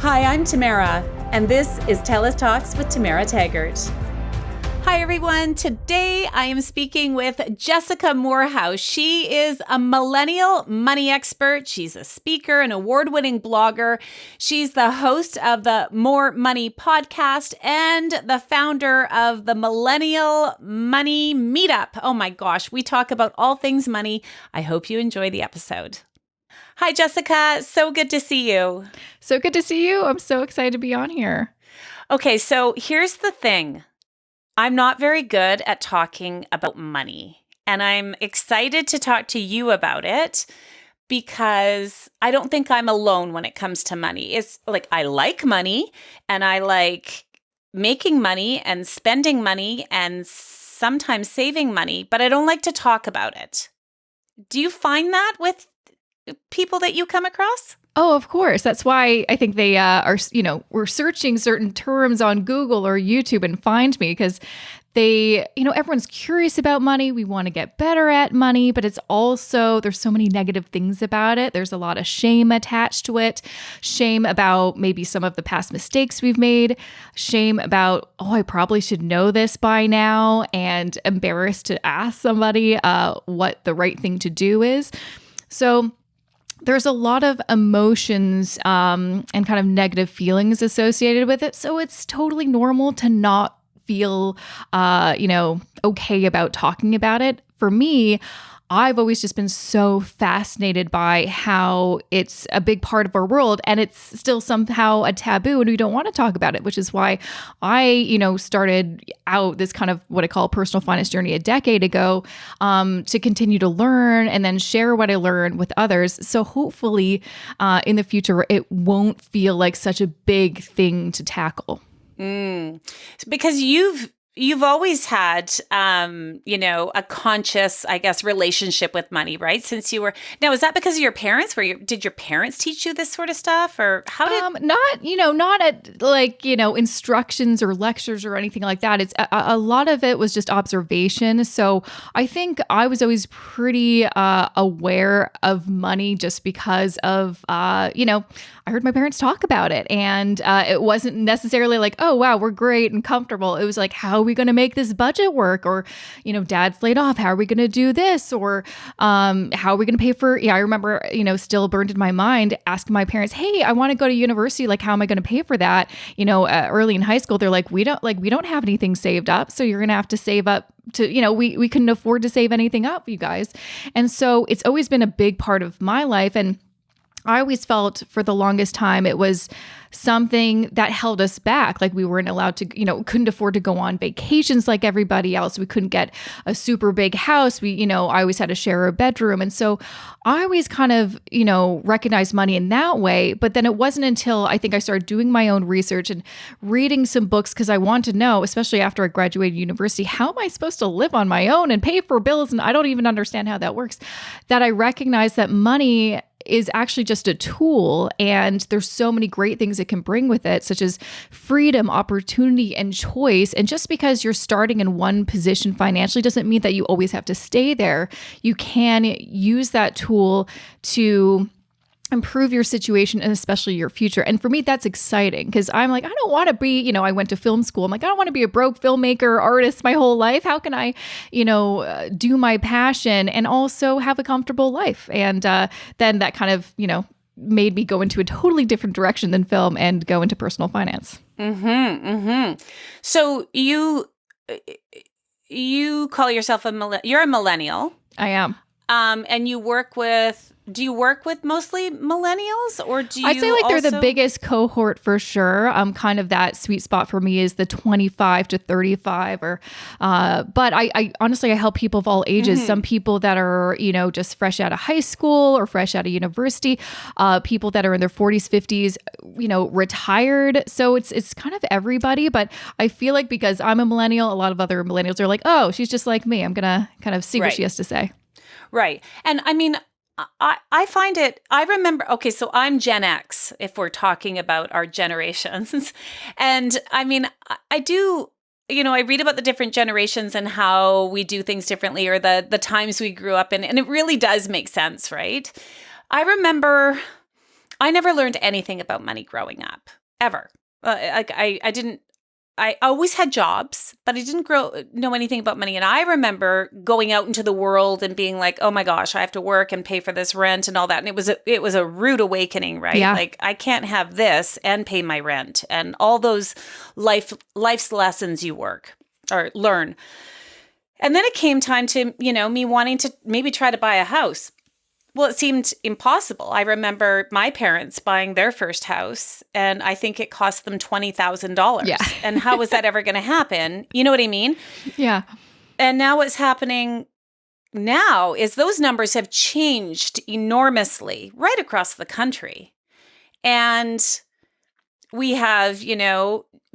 Hi, I'm Tamara, and this is TELUS Talks with Tamara Taggart. Hi, everyone. Today, I am speaking with Jessica Moorhouse. She is a millennial money expert. She's a speaker, an award-winning blogger. She's the host of the More Money podcast and the founder of the Millennial Money Meetup. Oh my gosh, we talk about all things money. I hope you enjoy the episode. Hi, Jessica. So good to see you. So good to see you. I'm so excited to be on here. Okay, so here's the thing. I'm not very good at talking about money, and I'm excited to talk to you about it because I don't think I'm alone when it comes to money. It's like I like money and I like making money and spending money and sometimes saving money, but I don't like to talk about it. Do you find that with people that you come across? Oh, of course. That's why I think they we're searching certain terms on Google or YouTube and find me because everyone's curious about money. We want to get better at money, but it's also, there's so many negative things about it. There's a lot of shame attached to it. Shame about maybe some of the past mistakes we've made. Shame about, I probably should know this by now, and embarrassed to ask somebody what the right thing to do is. So there's a lot of emotions and kind of negative feelings associated with it. So it's totally normal to not feel, okay about talking about it. For me, I've always just been so fascinated by how it's a big part of our world and it's still somehow a taboo and we don't want to talk about it, which is why I, started out this kind of what I call personal finance journey a decade ago to continue to learn and then share what I learned with others. So hopefully in the future, it won't feel like such a big thing to tackle. Because you've always had, a conscious, I guess, relationship with money, right? Since you were, now, is that because of your parents? Did your parents teach you this sort of stuff, or how did? Not at instructions or lectures or anything like that. It's a lot of it was just observation. So I think I was always pretty aware of money just because of, I heard my parents talk about it, and it wasn't necessarily like, oh wow, we're great and comfortable. It was like, how are we going to make this budget work? Or, dad's laid off. How are we going to do this? Or how are we going to pay for, I remember, still burned in my mind asking my parents, hey, I want to go to university. Like, how am I going to pay for that? Early in high school, they're like, we don't have anything saved up. So you're going to have to save up to, we couldn't afford to save anything up, you guys. And so it's always been a big part of my life. And I always felt for the longest time it was something that held us back. Like we weren't allowed to, couldn't afford to go on vacations like everybody else. We couldn't get a super big house. I always had to share a bedroom. And so I always kind of, recognized money in that way. But then it wasn't until I think I started doing my own research and reading some books because I wanted to know, especially after I graduated university, how am I supposed to live on my own and pay for bills? And I don't even understand how that works, that I recognized that money is actually just a tool, and there's so many great things it can bring with it, such as freedom, opportunity, and choice. And just because you're starting in one position financially doesn't mean that you always have to stay there. You can use that tool to improve your situation and especially your future. And for me, that's exciting because I'm like, I don't want to be, I went to film school. I'm like, I don't want to be a broke filmmaker, artist my whole life. How can I, do my passion and also have a comfortable life? And then that kind of, made me go into a totally different direction than film and go into personal finance. So you call yourself you're a millennial. I am. And do you work with mostly millennials, or do you? I'd say they're the biggest cohort for sure. Kind of that sweet spot for me is the 25 to 35 but I honestly, I help people of all ages. Some people that are, just fresh out of high school or fresh out of university, people that are in their 40s, 50s, retired. So it's kind of everybody, but I feel like because I'm a millennial, a lot of other millennials are like, oh, she's just like me. I'm going to kind of see what she has to say. Right. And I mean, I find it, I remember, okay, so I'm Gen X, if we're talking about our generations. And I mean, I do, I read about the different generations and how we do things differently, or the times we grew up in, and it really does make sense, right? I remember I never learned anything about money growing up, ever. I always had jobs, but I didn't know anything about money. And I remember going out into the world and being like, oh my gosh, I have to work and pay for this rent and all that. And it was a rude awakening, right? Yeah. Like, I can't have this and pay my rent and all those life's lessons you work or learn. And then it came time to, me wanting to maybe try to buy a house. Well, it seemed impossible. I remember my parents buying their first house, and I think it cost them $20,000. Yeah. And how was that ever going to happen? You know what I mean? Yeah. And now what's happening now is those numbers have changed enormously right across the country. And we have,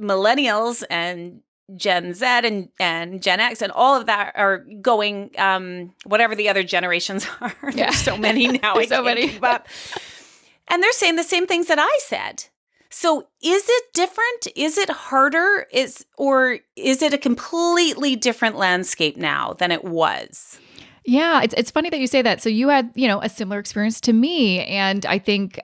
millennials and Gen Z and Gen X and all of that are going, whatever the other generations are. Yeah. There's so many now. There's so many. Keep up. And they're saying the same things that I said. So is it different? Is it harder? Or is it a completely different landscape now than it was? Yeah, it's funny that you say that. So you had, a similar experience to me. And I think,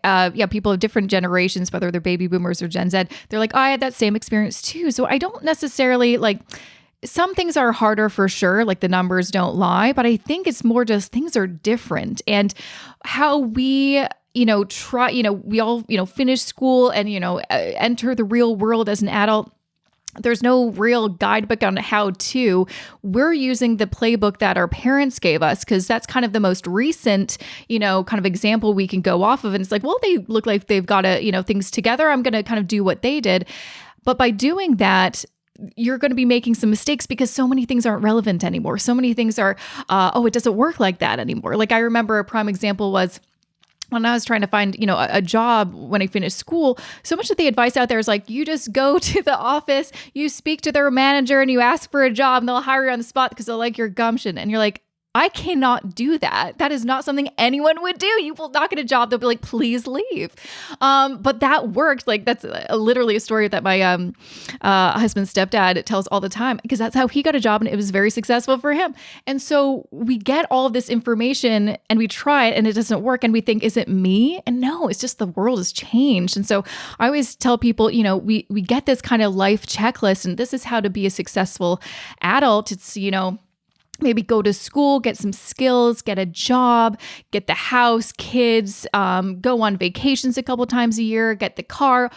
people of different generations, whether they're baby boomers or Gen Z, they're like, oh, I had that same experience too. So I don't necessarily some ththings are harder for sure, like the numbers don't lie, but I think it's more just things are different. And how we try, we all, finish school and, enter the real world as an adult. There's no real guidebook on how to. We're using the playbook that our parents gave us because that's kind of the most recent, kind of example we can go off of. And it's like, well, they look like they've got things together. I'm going to kind of do what they did. But by doing that, you're going to be making some mistakes because so many things aren't relevant anymore. So many things are, it doesn't work like that anymore. Like I remember a prime example was when I was trying to find, a job when I finished school, so much of the advice out there is like, you just go to the office, you speak to their manager and you ask for a job and they'll hire you on the spot because they'll like your gumption. And you're like, I cannot do that. That is not something anyone would do. You will not get a job. They'll be like, please leave. But that worked. Like that's literally a story that my husband's stepdad tells all the time because that's how he got a job and it was very successful for him. And so we get all of this information and we try it and it doesn't work and we think, is it me? And no, it's just the world has changed. And so I always tell people, we get this kind of life checklist and this is how to be a successful adult. It's, maybe go to school, get some skills, get a job, get the house, kids, go on vacations a couple times a year, get the car,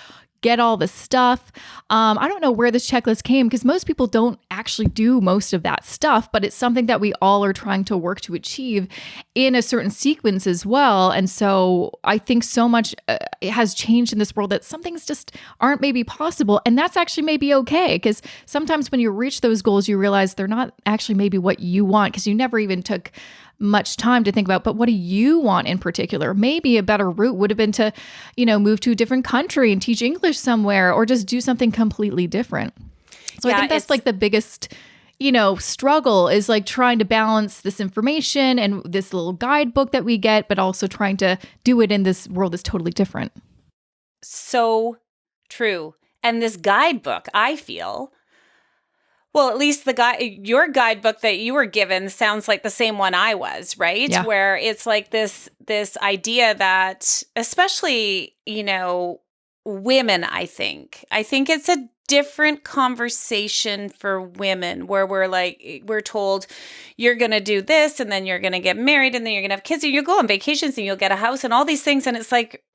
get all the stuff. I don't know where this checklist came because most people don't actually do most of that stuff, but it's something that we all are trying to work to achieve in a certain sequence as well. And so I think so much it has changed in this world that some things just aren't maybe possible. And that's actually maybe okay because sometimes when you reach those goals, you realize they're not actually maybe what you want because you never even took much time to think about, but what do you want in particular? Maybe a better route would have been to, move to a different country and teach English somewhere or just do something completely different. So I think that's like the biggest, struggle is like trying to balance this information and this little guidebook that we get, but also trying to do it in this world that's totally different. So true. And this guidebook, I feel, well, at least your guidebook that you were given sounds like the same one I was, right? Yeah. Where it's like this idea that, especially, women, I think it's a different conversation for women where we're told you're going to do this and then you're going to get married and then you're going to have kids and you'll go on vacations and you'll get a house and all these things. And it's like,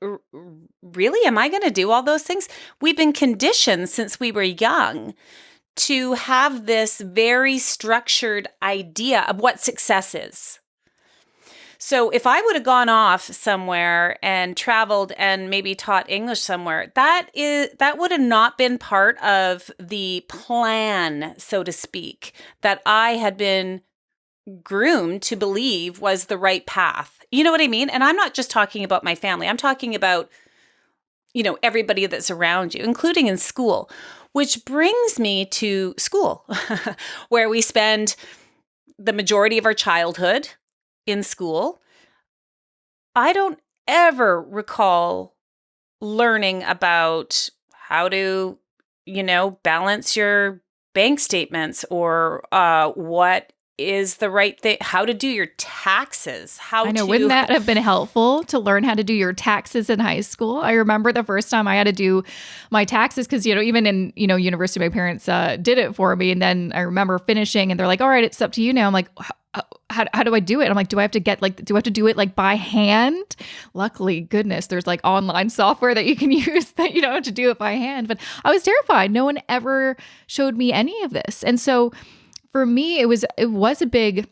really? Am I going to do all those things? We've been conditioned since we were young to have this very structured idea of what success is. So if I would have gone off somewhere and traveled and maybe taught English somewhere, that would have not been part of the plan, so to speak, that I had been groomed to believe was the right path. You know what I mean? And I'm not just talking about my family. I'm talking about, everybody that's around you, including in school. Which brings me to school, where we spend the majority of our childhood in school. I don't ever recall learning about how to, balance your bank statements or what is the right thing, how to do your taxes, I know, wouldn't that have been helpful to learn how to do your taxes in high school? I remember the first time I had to do my taxes because, even in, university, my parents did it for me. And then I remember finishing and they're like, all right, it's up to you now. I'm like, how do I do it? I'm like, do I have to do it like by hand? Luckily, goodness, there's like online software that you can use that you don't have to do it by hand. But I was terrified. No one ever showed me any of this. And so for me, it was a big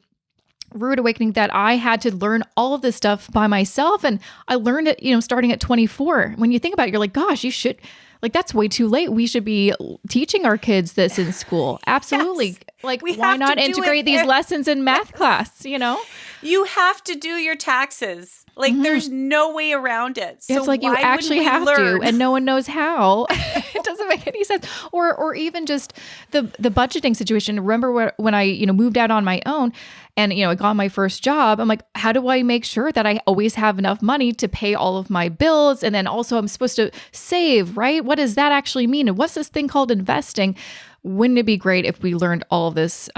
rude awakening that I had to learn all of this stuff by myself. And I learned it, starting at 24. When you think about it, you're like, gosh, you should, like, that's way too late. We should be teaching our kids this in school. Absolutely. Yes. Like, why not integrate these lessons in math class, You have to do your taxes. Like, there's no way around it. So it's like you actually have to, and no one knows how. It doesn't make any sense. Or even just the budgeting situation. Remember when I moved out on my own, and I got my first job. I'm like, how do I make sure that I always have enough money to pay all of my bills, and then also I'm supposed to save, right? What does that actually mean? And what's this thing called investing? Wouldn't it be great if we learned all of this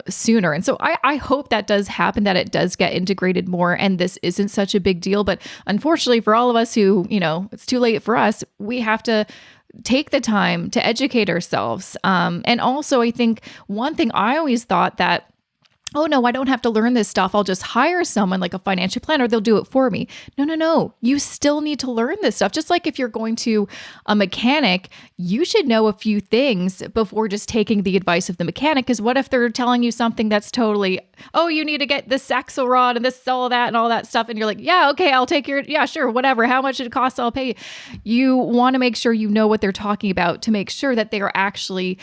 sooner? And so I hope that does happen, that it does get integrated more, and this isn't such a big deal. But unfortunately for all of us who, it's too late for us, we have to take the time to educate ourselves. And also, I think one thing I always thought that, oh no, I don't have to learn this stuff. I'll just hire someone like a financial planner. They'll do it for me. No. You still need to learn this stuff. Just like if you're going to a mechanic, you should know a few things before just taking the advice of the mechanic. Because what if they're telling you something that's totally, oh, you need to get this axle rod and this, all that and all that stuff. And you're like, yeah, okay, I'll take yeah, sure, whatever. How much it costs, I'll pay you. You want to make sure you know what they're talking about to make sure that they are actually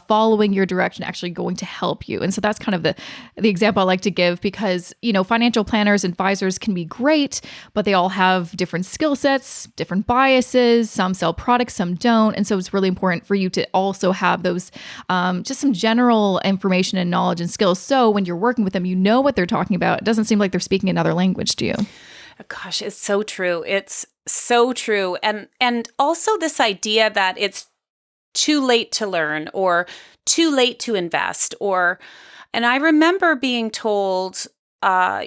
following your direction, actually going to help you. And so that's kind of the example I like to give, because, financial planners, advisors can be great, but they all have different skill sets, different biases. Some sell products, some don't. And so it's really important for you to also have those, just some general information and knowledge and skills. So when you're working with them, you know what they're talking about. It doesn't seem like they're speaking another language to you. Gosh, it's so true. It's so true. And also this idea that it's too late to learn or too late to invest, and I remember being told, I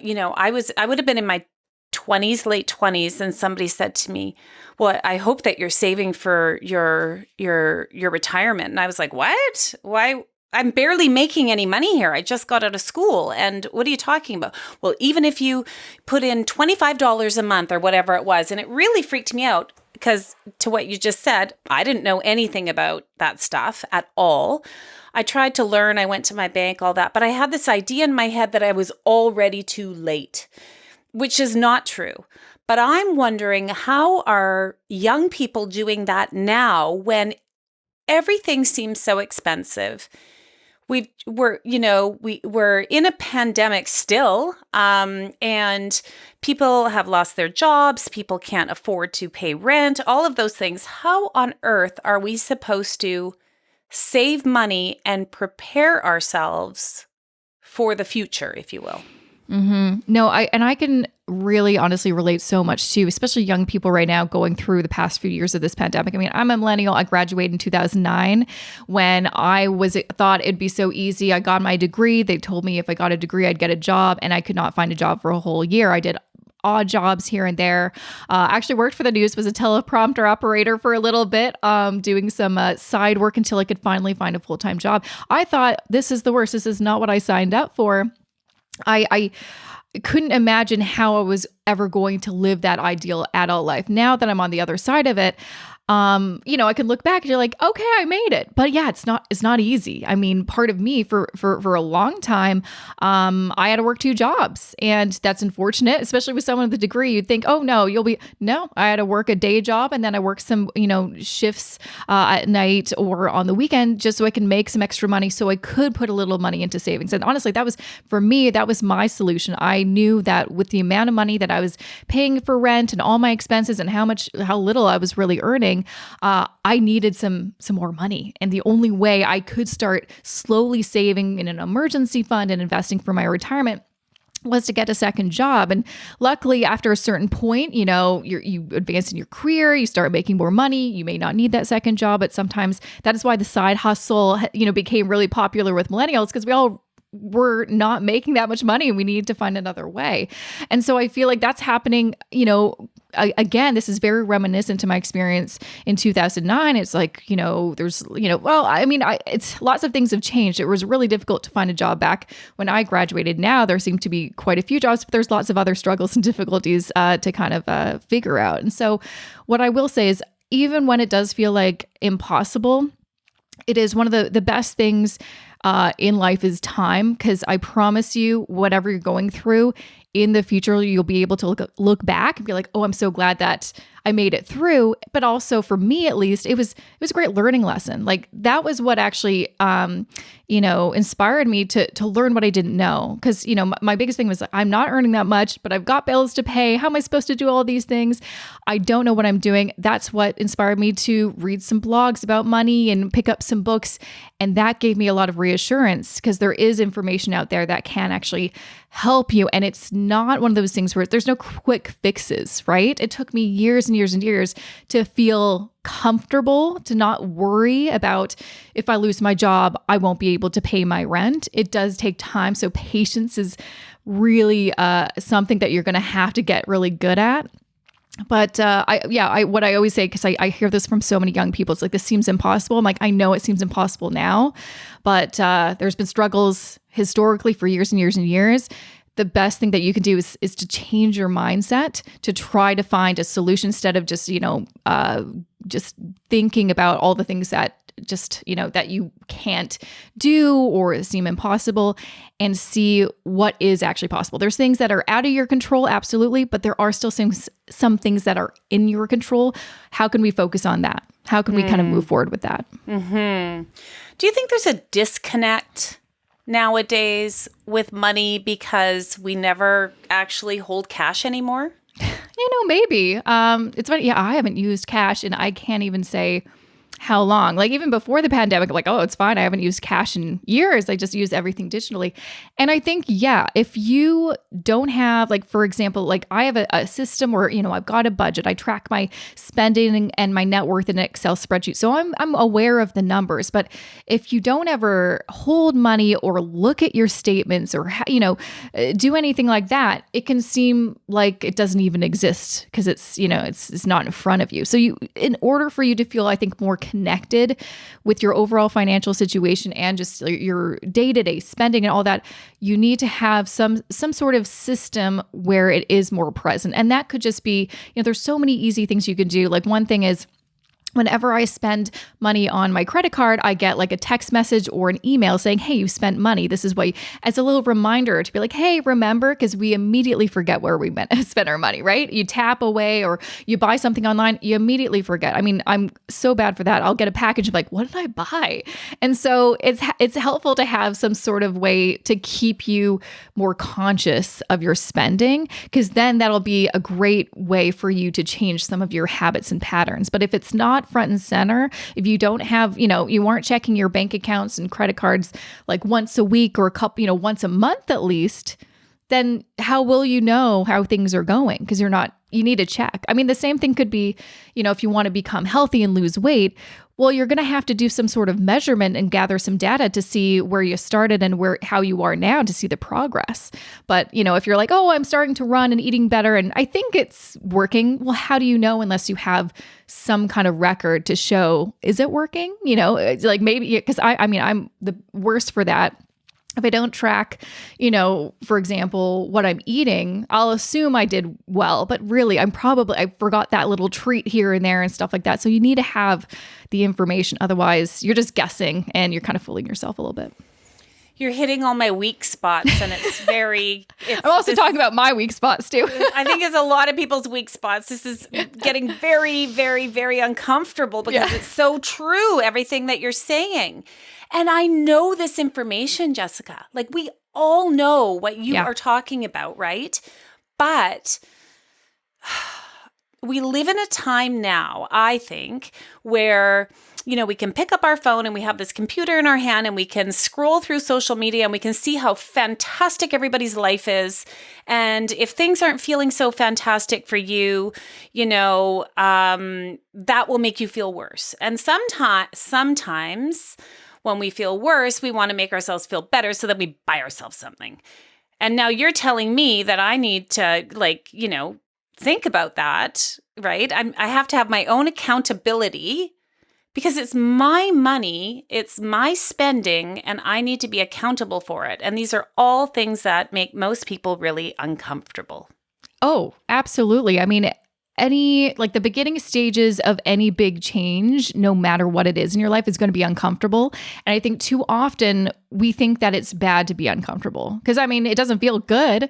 would have been in my 20s, late 20s, and somebody said to me, well, I hope that you're saving for your retirement. And I was like, what? Why? I'm barely making any money here. I just got out of school. And what are you talking about? Well, even if you put in $25 a month or whatever it was, and it really freaked me out because, to what you just said, I didn't know anything about that stuff at all. I tried to learn. I went to my bank, all that. But I had this idea in my head that I was already too late, which is not true. But I'm wondering, how are young people doing that now when everything seems so expensive? We're in a pandemic still, and people have lost their jobs. People can't afford to pay rent, all of those things. How on earth are we supposed to save money and prepare ourselves for the future, if you will? Mm-hmm. No, I can really honestly relate so much to, especially young people right now going through the past few years of this pandemic. I mean, I'm a millennial. I graduated in 2009 when I thought it'd be so easy. I got my degree. They told me if I got a degree, I'd get a job, and I could not find a job for a whole year. I did odd jobs here and there. Actually worked for the news, was a teleprompter operator for a little bit, doing some side work until I could finally find a full-time job. I thought, this is the worst. This is not what I signed up for. I couldn't imagine how I was ever going to live that ideal adult life. Now that I'm on the other side of it, I can look back and you're like, okay, I made it. But yeah, it's not easy. I mean, part of me for a long time, I had to work 2 jobs, and that's unfortunate, especially with someone with a degree. You'd think, oh no, I had to work a day job, and then I worked some, shifts at night or on the weekend just so I can make some extra money so I could put a little money into savings. And honestly, that was my solution. I knew that with the amount of money that I was paying for rent and all my expenses and how little I was really earning, I needed some more money. And the only way I could start slowly saving in an emergency fund and investing for my retirement was to get a second job. And luckily, after a certain point, you advance in your career, you start making more money. You may not need that second job, but sometimes that is why the side hustle, became really popular with millennials, because we all we're not making that much money and we need to find another way. And so I feel like that's happening, again, this is very reminiscent to my experience in 2009. It's like, there's, it's lots of things have changed. It was really difficult to find a job back when I graduated. Now there seem to be quite a few jobs, but there's lots of other struggles and difficulties to kind of figure out. And so what I will say is, even when it does feel like impossible, it is one of the best things in life is time, because I promise you, whatever you're going through in the future, you'll be able to look back and be like, oh, I'm so glad that I made it through. But also for me, at least, it was a great learning lesson. Like that was what actually, inspired me to learn what I didn't know. Because, my biggest thing was I'm not earning that much, but I've got bills to pay. How am I supposed to do all these things? I don't know what I'm doing. That's what inspired me to read some blogs about money and pick up some books. And that gave me a lot of reassurance, because there is information out there that can actually help you. And it's not one of those things where there's no quick fixes, right? It took me years and years and years to feel comfortable, to not worry about if I lose my job, I won't be able to pay my rent. It does take time. So patience is really something that you're going to have to get really good at. But what I always say, because I hear this from so many young people, it's like, this seems impossible. I'm like, I know it seems impossible now, but there's been struggles historically for years and years and years. The best thing that you can do is to change your mindset, to try to find a solution instead of just, just thinking about all the things that that you can't do or seem impossible, and see what is actually possible. There's things that are out of your control, absolutely, but there are still some things that are in your control. How can we focus on that? How can we kind of move forward with that? Mm-hmm. Do you think there's a disconnect nowadays with money because we never actually hold cash anymore? Maybe. It's funny. Yeah, I haven't used cash, and I can't even say how long. Like even before the pandemic, like, oh, it's fine. I haven't used cash in years. I just use everything digitally. And I think, if you don't have, like, for example, like I have a system where, I've got a budget. I track my spending and my net worth in an Excel spreadsheet. So I'm aware of the numbers. But if you don't ever hold money or look at your statements or, do anything like that, it can seem like it doesn't even exist, because it's not in front of you. So in order for you to feel, I think, more connected with your overall financial situation and just your day-to-day spending and all that, you need to have some sort of system where it is more present. And that could just be, there's so many easy things you can do. Like one thing is, whenever I spend money on my credit card, I get like a text message or an email saying, hey, you spent money. This is what as a little reminder to be like, hey, remember, because we immediately forget where we spent our money, right? You tap away or you buy something online, you immediately forget. I mean, I'm so bad for that. I'll get a package of like, what did I buy? And so it's helpful to have some sort of way to keep you more conscious of your spending, because then that'll be a great way for you to change some of your habits and patterns. But if it's not front and center, if you don't have, you aren't checking your bank accounts and credit cards like once a week or a couple, once a month at least, then how will you know how things are going? Because you need to check. I mean, the same thing could be, if you want to become healthy and lose weight, well, you're going to have to do some sort of measurement and gather some data to see where you started and how you are now to see the progress. But, if you're like, oh, I'm starting to run and eating better and I think it's working, well, how do you know unless you have some kind of record to show, is it working? It's like maybe, because I'm the worst for that. If I don't track, for example, what I'm eating, I'll assume I did well, but really I forgot that little treat here and there and stuff like that. So you need to have the information. Otherwise you're just guessing and you're kind of fooling yourself a little bit. You're hitting all my weak spots, and it's very... I'm also talking about my weak spots too. I think it's a lot of people's weak spots. This is getting very, very, very uncomfortable because it's so true, everything that you're saying. And I know this information, Jessica. Like, we all know what you are talking about, right? But we live in a time now, I think, where... we can pick up our phone and we have this computer in our hand and we can scroll through social media and we can see how fantastic everybody's life is. And if things aren't feeling so fantastic for you, that will make you feel worse. And sometimes when we feel worse, we want to make ourselves feel better so that we buy ourselves something. And now you're telling me that I need to, like, you know, think about that, right? I have to have my own accountability because it's my money, it's my spending, and I need to be accountable for it. And these are all things that make most people really uncomfortable. Oh, absolutely. I mean, the beginning stages of any big change, no matter what it is in your life, is going to be uncomfortable. And I think too often we think that it's bad to be uncomfortable because, I mean, it doesn't feel good.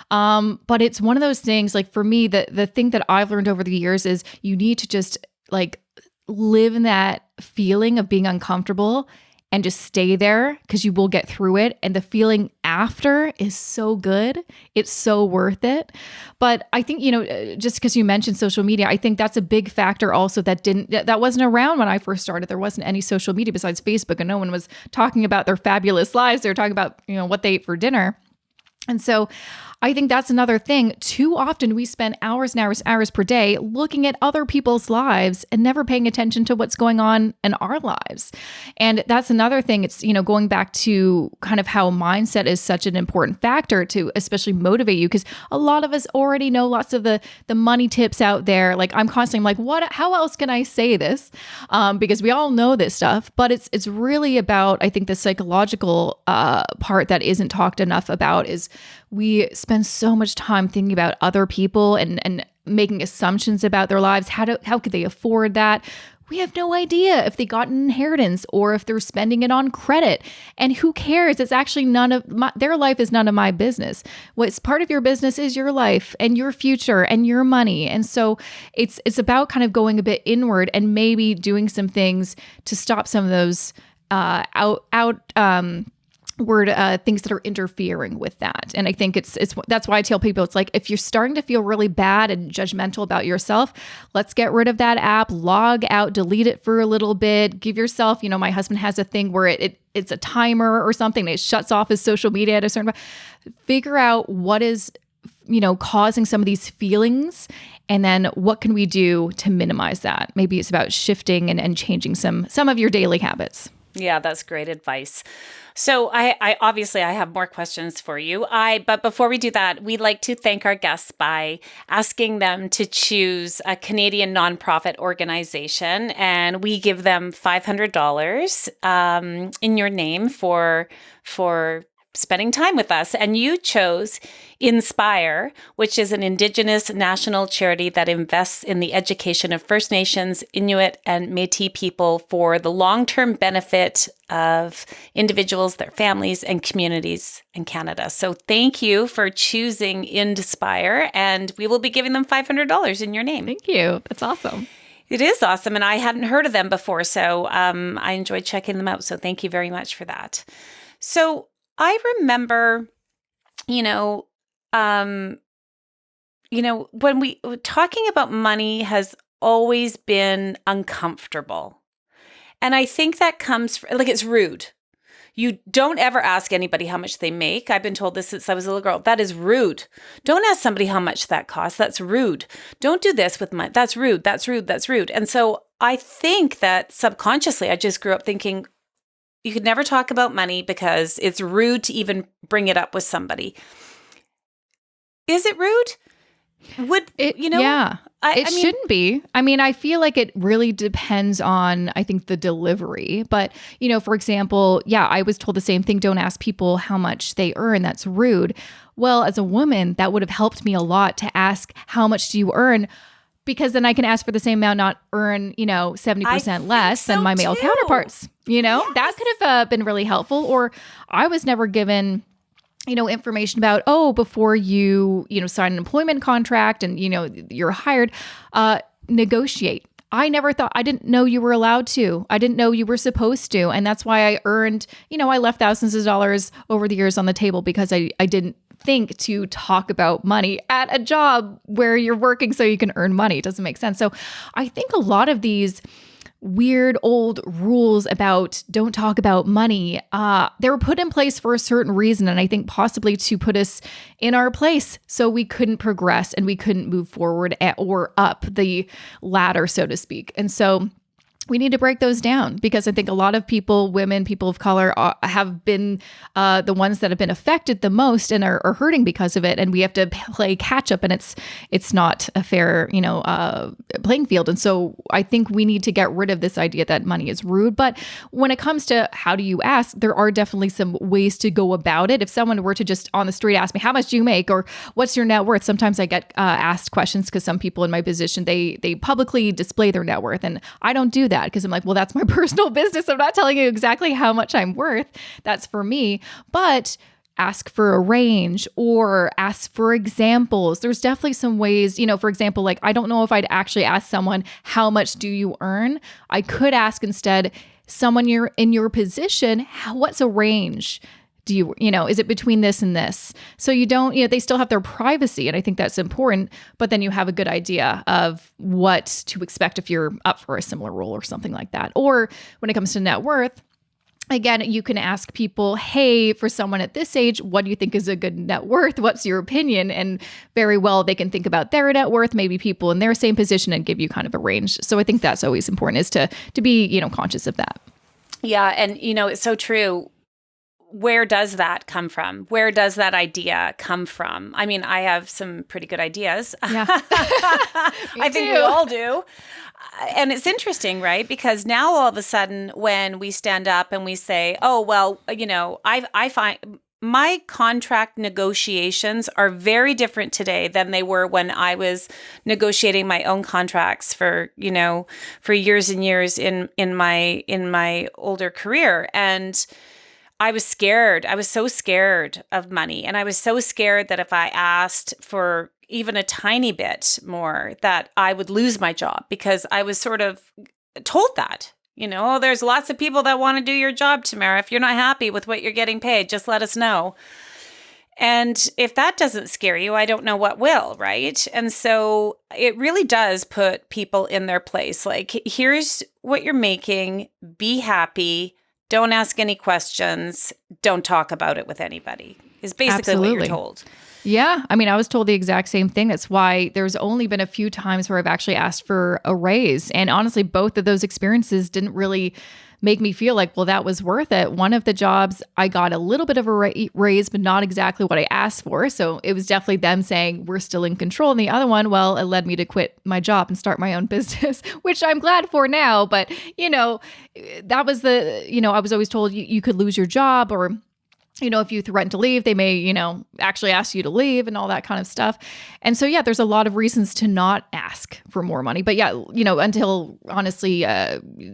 But it's one of those things, like for me, the thing that I've learned over the years is you need to just like live in that feeling of being uncomfortable and just stay there because you will get through it. And the feeling after is so good. It's so worth it. But I think, you know, just because you mentioned social media, I think that's a big factor also that wasn't around when I first started. There wasn't any social media besides Facebook, and no one was talking about their fabulous lives. They were talking about, you know, what they ate for dinner. And so I think that's another thing. Too often we spend hours and hours per day looking at other people's lives and never paying attention to what's going on in our lives. And that's another thing. It's, you know, going back to kind of how mindset is such an important factor to especially motivate you, because a lot of us already know lots of the money tips out there. Like I'm constantly like, how else can I say this? Because we all know this stuff, but it's really about, I think, the psychological part that isn't talked enough about is we spend so much time thinking about other people and making assumptions about their lives. How could they afford that? We have no idea if they got an inheritance or if they're spending it on credit. And who cares? It's actually their life is none of my business. What's part of your business is your life and your future and your money. And so it's about kind of going a bit inward and maybe doing some things to stop some of those things that are interfering with that. And I think it's that's why I tell people, it's like, if you're starting to feel really bad and judgmental about yourself, let's get rid of that app, log out, delete it for a little bit, give yourself, you know, my husband has a thing where it's a timer or something. It shuts off his social media at a certain point. Figure out what is, you know, causing some of these feelings. And then what can we do to minimize that? Maybe it's about shifting and changing some of your daily habits. Yeah, that's great advice. So I obviously have more questions for you. But before we do that, we like to thank our guests by asking them to choose a Canadian nonprofit organization, and we give them $500 in your name for spending time with us. And you chose Inspire, which is an Indigenous national charity that invests in the education of First Nations, Inuit, and Métis people for the long-term benefit of individuals, their families, and communities in Canada. So thank you for choosing Inspire, and we will be giving them $500 in your name. Thank you. That's awesome. It is awesome, and I hadn't heard of them before, so I enjoyed checking them out. So thank you very much for that. So I remember, when we talking about money has always been uncomfortable. And I think that comes from, like, it's rude. You don't ever ask anybody how much they make. I've been told this since I was a little girl. That is rude. Don't ask somebody how much that costs. That's rude. Don't do this with money. That's rude. That's rude. That's rude. And so I think that subconsciously, I just grew up thinking, you could never talk about money because it's rude to even bring it up with somebody. Is it rude? Yeah. I mean, shouldn't be. I mean, I feel like it really depends on, I think, the delivery. But, for example, I was told the same thing. Don't ask people how much they earn. That's rude. Well, as a woman, that would have helped me a lot to ask, how much do you earn? Because then I can ask for the same amount, not earn, 70% less than my male counterparts. Yes. That could have been really helpful. Or I was never given, information about, before you, sign an employment contract and, you're hired, negotiate. I didn't know you were allowed to. I didn't know you were supposed to. And that's why I earned, I left thousands of dollars over the years on the table because I didn't think to talk about money at a job where you're working so you can earn money. It doesn't make sense. So I think a lot of these weird old rules about don't talk about money, they were put in place for a certain reason. And I think possibly to put us in our place so we couldn't progress and we couldn't move forward or up the ladder, so to speak. And so we need to break those down, because I think a lot of people, women, people of color, have been the ones that have been affected the most and are hurting because of it. And we have to play catch up, and it's not a fair, playing field. And so I think we need to get rid of this idea that money is rude. But when it comes to how do you ask, there are definitely some ways to go about it. If someone were to just on the street ask me, how much do you make? Or what's your net worth? Sometimes I get asked questions because some people in my position, they publicly display their net worth. And I don't do that, because I'm like, well, that's my personal business. I'm not telling you exactly how much I'm worth. That's for me. But ask for a range or ask for examples. There's definitely some ways, for example, like, I don't know if I'd actually ask someone, how much do you earn? I could ask instead, someone you're in your position, what's a range? Do you, is it between this and this? So you don't, they still have their privacy. And I think that's important, but then you have a good idea of what to expect if you're up for a similar role or something like that. Or when it comes to net worth, again, you can ask people, hey, for someone at this age, what do you think is a good net worth? What's your opinion? And very well, they can think about their net worth, maybe people in their same position, and give you kind of a range. So I think that's always important, is to be, conscious of that. Yeah. And, it's so true. Where does that come from? Where does that idea come from? I mean, I have some pretty good ideas. Yeah. I think we all do. And it's interesting, right? Because now all of a sudden, when we stand up and we say, oh, well, I find my contract negotiations are very different today than they were when I was negotiating my own contracts for years and years in my older career. And I was scared. I was so scared of money. And I was so scared that if I asked for even a tiny bit more, that I would lose my job, because I was sort of told that, there's lots of people that want to do your job, Tamara. If you're not happy with what you're getting paid, just let us know. And if that doesn't scare you, I don't know what will, right? And so it really does put people in their place. Like, here's what you're making. Be happy. Don't ask any questions. Don't talk about it with anybody, is basically what you're told. Yeah. I mean, I was told the exact same thing. That's why there's only been a few times where I've actually asked for a raise. And honestly, both of those experiences didn't really make me feel like, well, that was worth it. One of the jobs, I got a little bit of a raise, but not exactly what I asked for. So it was definitely them saying, we're still in control. And the other one, well, it led me to quit my job and start my own business, which I'm glad for now. But, that was I was always told you could lose your job, or if you threaten to leave, they may, actually ask you to leave and all that kind of stuff. And so, yeah, there's a lot of reasons to not ask for more money. But yeah, until honestly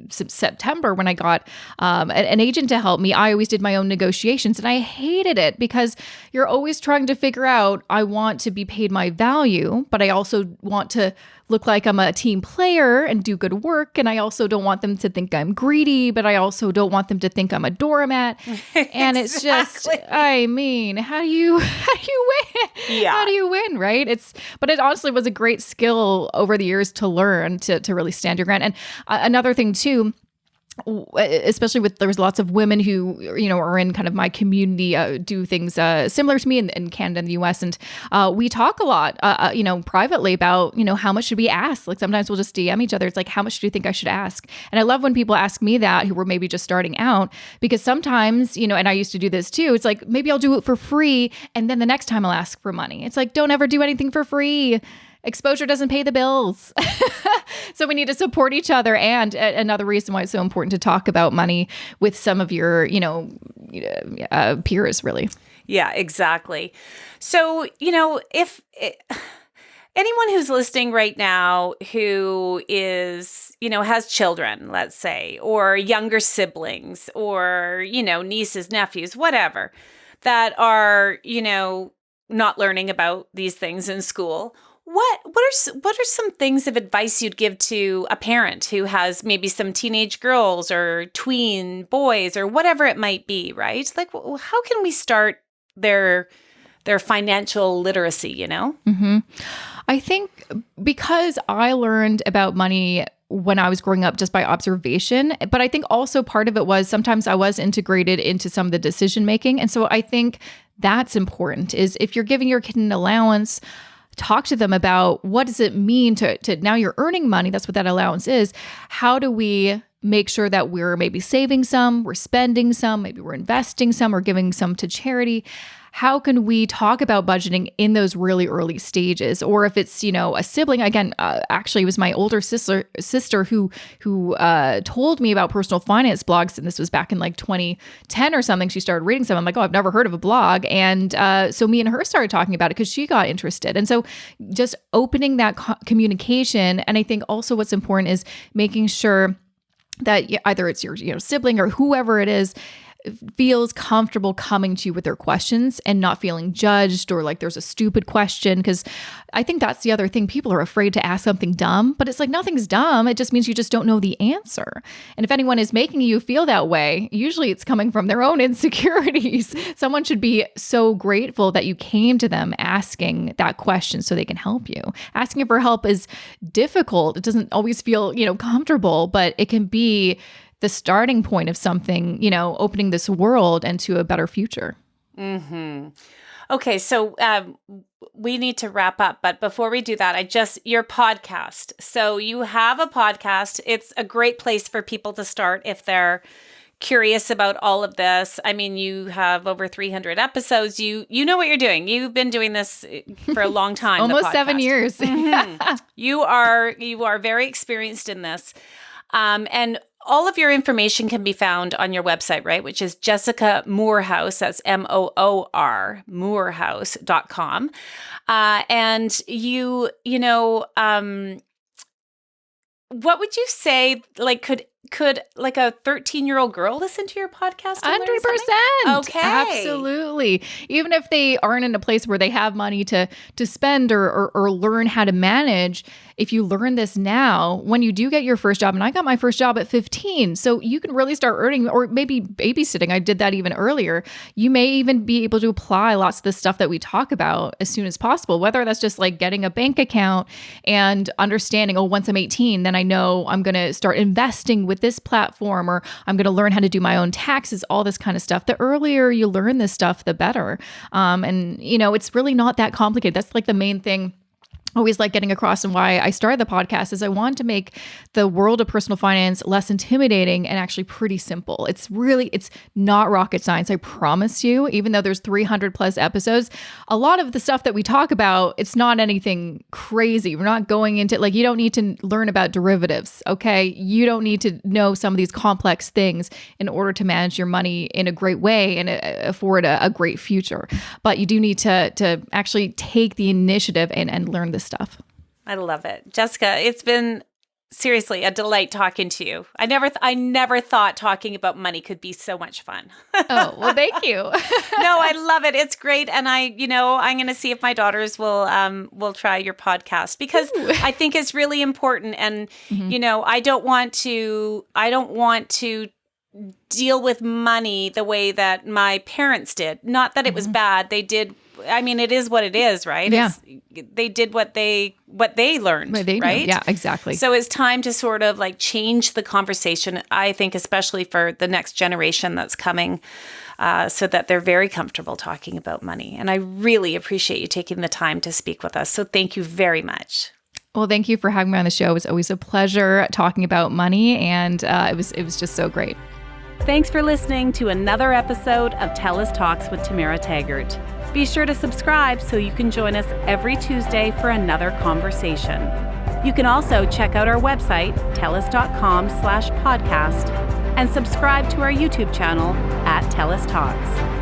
September, when I got an agent to help me, I always did my own negotiations, and I hated it, because you're always trying to figure out, I want to be paid my value, but I also want to look like I'm a team player and do good work. And I also don't want them to think I'm greedy, but I also don't want them to think I'm a doormat. And it's just, I mean, how do you win? Yeah. How do you win, right? But it honestly was a great skill over the years to learn to really stand your ground. And another thing too, especially there's lots of women who, are in kind of my community, do things similar to me in Canada and the US. And we talk a lot, privately about, how much should we ask? Like, sometimes we'll just DM each other. It's like, how much do you think I should ask? And I love when people ask me that, who were maybe just starting out, because sometimes, and I used to do this too. It's like, maybe I'll do it for free, and then the next time I'll ask for money. It's like, don't ever do anything for free. Exposure doesn't pay the bills. So we need to support each other. And another reason why it's so important to talk about money with some of your, peers, really. Yeah, exactly. So, if anyone who's listening right now who is, has children, let's say, or younger siblings, or, nieces, nephews, whatever, that are, not learning about these things in school, what are some things of advice you'd give to a parent who has maybe some teenage girls or tween boys or whatever it might be, right? Like, how can we start their financial literacy, Mm-hmm. I think because I learned about money when I was growing up just by observation, but I think also part of it was sometimes I was integrated into some of the decision making. And so I think that's important, is if you're giving your kid an allowance, talk to them about what does it mean to now you're earning money. That's what that allowance is. How do we make sure that we're maybe saving some, we're spending some, maybe we're investing some or giving some to charity. How can we talk about budgeting in those really early stages? Or if it's, a sibling, again, actually it was my older sister who told me about personal finance blogs. And this was back in like 2010 or something. She started reading some. I'm like, oh, I've never heard of a blog. And so me and her started talking about it because she got interested. And so just opening that communication. And I think also what's important is making sure that either it's your sibling or whoever it is feels comfortable coming to you with their questions and not feeling judged or like there's a stupid question. Because I think that's the other thing. People are afraid to ask something dumb, but it's like nothing's dumb. It just means you just don't know the answer. And if anyone is making you feel that way, usually it's coming from their own insecurities. Someone should be so grateful that you came to them asking that question so they can help you. Asking for help is difficult. It doesn't always feel, comfortable, but it can be the starting point of something, opening this world into a better future. Mm-hmm. Okay, so we need to wrap up. But before we do that, your podcast. So you have a podcast. It's a great place for people to start if they're curious about all of this. I mean, you have over 300 episodes. You know what you're doing. You've been doing this for a long time. Almost 7 years. Mm-hmm. You are very experienced in this. And all of your information can be found on your website, right? Which is Jessica Moorhouse. That's MOOR, moorhouse.com. And what would you say, like, could like a 13-year-old girl listen to your podcast? 100%. Okay. Absolutely. Even if they aren't in a place where they have money to spend or learn how to manage, if you learn this now, when you do get your first job, and I got my first job at 15, so you can really start earning, or maybe babysitting. I did that even earlier. You may even be able to apply lots of the stuff that we talk about as soon as possible, whether that's just like getting a bank account and understanding, once I'm 18, then I know I'm going to start investing with this platform, or I'm going to learn how to do my own taxes, all this kind of stuff. The earlier you learn this stuff, the better. And it's really not that complicated. That's like the main thing always like getting across, and why I started the podcast is I wanted to make the world of personal finance less intimidating and actually pretty simple. It's not rocket science. I promise you, even though there's 300 plus episodes, a lot of the stuff that we talk about, it's not anything crazy. We're not going into you don't need to learn about derivatives. Okay. You don't need to know some of these complex things in order to manage your money in a great way and afford a great future. But you do need to actually take the initiative and learn this stuff. I love it. Jessica, it's been seriously a delight talking to you. I never thought talking about money could be so much fun. Oh, well, thank you. No, I love it. It's great. And I'm going to see if my daughters will try your podcast, because I think it's really important. And, I don't want to deal with money the way that my parents did. Not that it was bad. They did. I mean, it is what it is, right? Yeah. They did what they learned, right? Yeah, exactly. So it's time to sort of change the conversation, I think, especially for the next generation that's coming, so that they're very comfortable talking about money. And I really appreciate you taking the time to speak with us. So thank you very much. Well, thank you for having me on the show. It was always a pleasure talking about money, and it was just so great. Thanks for listening to another episode of TELUS Talks with Tamara Taggart. Be sure to subscribe so you can join us every Tuesday for another conversation. You can also check out our website, telus.com/podcast, and subscribe to our YouTube channel at TELUS Talks.